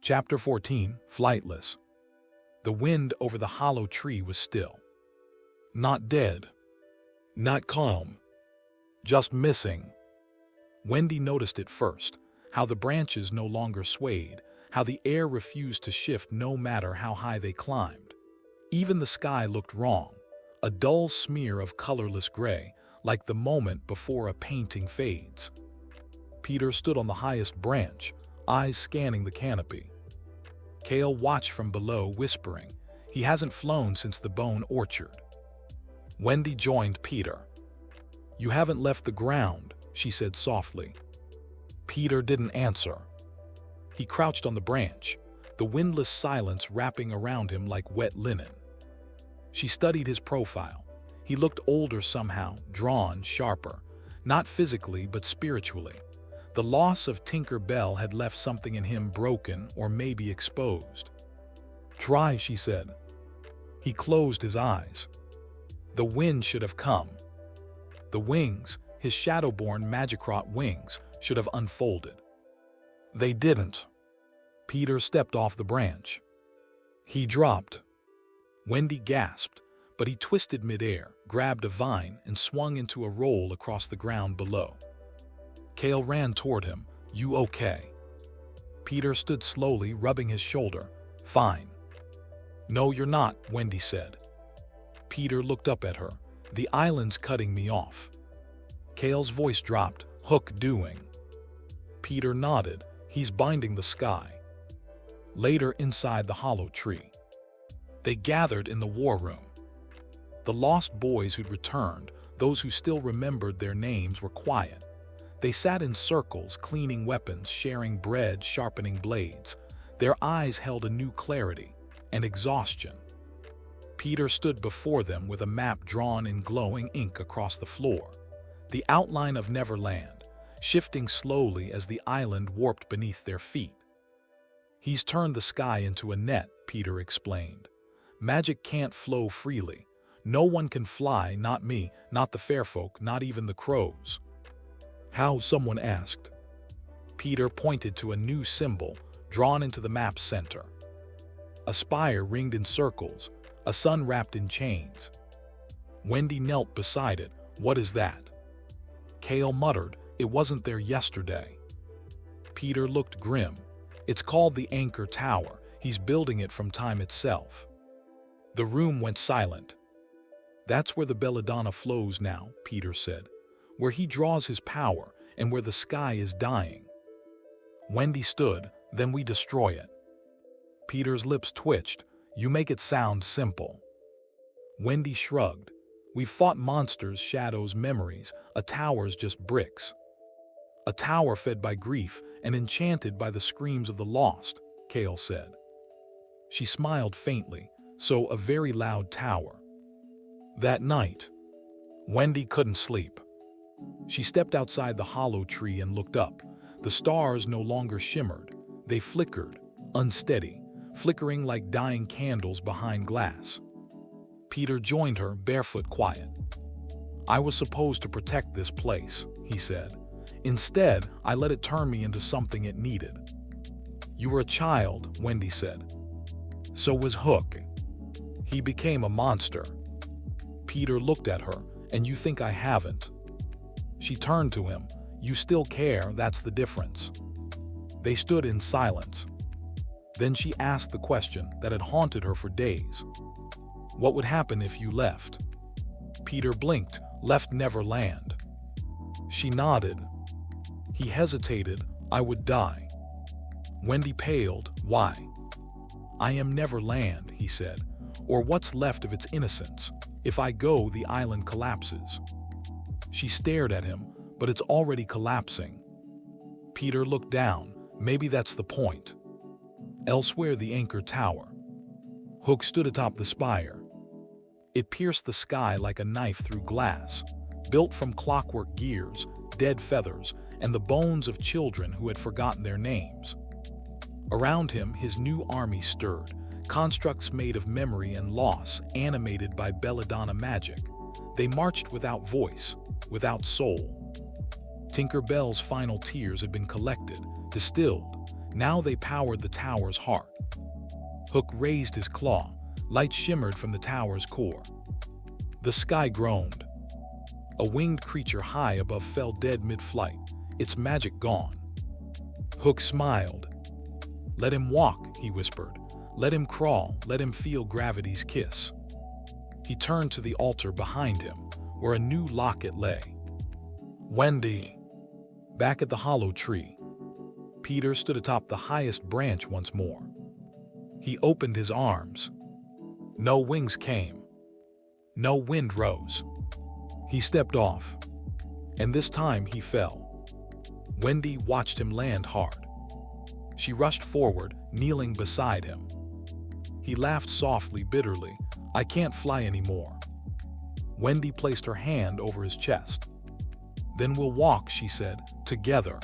Chapter 14, Flightless. The wind over the hollow tree was still. Not dead. Not calm. Just missing. Wendy noticed it first, how the branches no longer swayed, how the air refused to shift no matter how high they climbed. Even the sky looked wrong, a dull smear of colorless gray, like the moment before a painting fades. Peter stood on the highest branch, eyes scanning the canopy. Kale watched from below, whispering, "He hasn't flown since the bone orchard." Wendy joined Peter. "You haven't left the ground," she said softly. Peter didn't answer. He crouched on the branch, the windless silence wrapping around him like wet linen. She studied his profile. He looked older somehow, drawn, sharper, not physically but spiritually. The loss of Tinker Bell had left something in him broken or maybe exposed. "Try," she said. He closed his eyes. The wind should have come. The wings, his shadowborn magicrot wings, should have unfolded. They didn't. Peter stepped off the branch. He dropped. Wendy gasped, but he twisted midair, grabbed a vine, and swung into a roll across the ground below. Kale ran toward him. "You okay?" Peter stood slowly, rubbing his shoulder. "Fine." "No, you're not," Wendy said. Peter looked up at her. "The island's cutting me off." Kale's voice dropped. "Hook doing?" Peter nodded. "He's binding the sky." Later, inside the hollow tree, they gathered in the war room. The lost boys who'd returned, those who still remembered their names, were quiet. They sat in circles, cleaning weapons, sharing bread, sharpening blades. Their eyes held a new clarity and exhaustion. Peter stood before them with a map drawn in glowing ink across the floor, the outline of Neverland, shifting slowly as the island warped beneath their feet. "He's turned the sky into a net," Peter explained. "Magic can't flow freely. No one can fly, not me, not the fair folk, not even the crows." "How?" someone asked. Peter pointed to a new symbol drawn into the map's center. A spire ringed in circles, a sun wrapped in chains. Wendy knelt beside it. "What is that?" Kale muttered, "It wasn't there yesterday." Peter looked grim. "It's called the Anchor Tower. He's building it from time itself." The room went silent. "That's where the belladonna flows now," Peter said. "Where he draws his power and where the sky is dying." Wendy stood. "Then we destroy it." Peter's lips twitched. "You make it sound simple." Wendy shrugged. "We've fought monsters, shadows, memories. A tower's just bricks." "A tower fed by grief and enchanted by the screams of the lost," Kale said. She smiled faintly. "So a very loud tower." That night, Wendy couldn't sleep. She stepped outside the hollow tree and looked up. The stars no longer shimmered. They flickered, unsteady, flickering like dying candles behind glass. Peter joined her, barefoot, quiet. "I was supposed to protect this place," he said. "Instead, I let it turn me into something it needed." "You were a child," Wendy said. "So was Hook. He became a monster." Peter looked at her. "And you think I haven't?" She turned to him. "You still care, that's the difference." They stood in silence. Then she asked the question that had haunted her for days. "What would happen if you left?" Peter blinked. "Left Neverland?" She nodded. He hesitated. "I would die." Wendy paled. "Why?" "I am Neverland," he said, "or what's left of its innocence. If I go, the island collapses." She stared at him. "But it's already collapsing." Peter looked down. "Maybe that's the point." Elsewhere, the Anchor Tower. Hook stood atop the spire. It pierced the sky like a knife through glass, built from clockwork gears, dead feathers, and the bones of children who had forgotten their names. Around him, his new army stirred, constructs made of memory and loss, animated by belladonna magic. They marched without voice, without soul. Tinker Bell's final tears had been collected, distilled, Now they powered the tower's heart. Hook raised his claw. Light shimmered from the tower's core. The sky groaned. A winged creature high above fell dead mid-flight, its magic gone. Hook smiled. "Let him walk," he whispered. "Let him crawl, let him feel gravity's kiss." He turned to the altar behind him, where a new locket lay. Wendy. Back at the hollow tree, Peter stood atop the highest branch once more. He opened his arms. No wings came. No wind rose. He stepped off, and this time he fell. Wendy watched him land hard. She rushed forward, kneeling beside him. He laughed softly, bitterly. "I can't fly anymore." Wendy placed her hand over his chest. "Then we'll walk," she said, "together."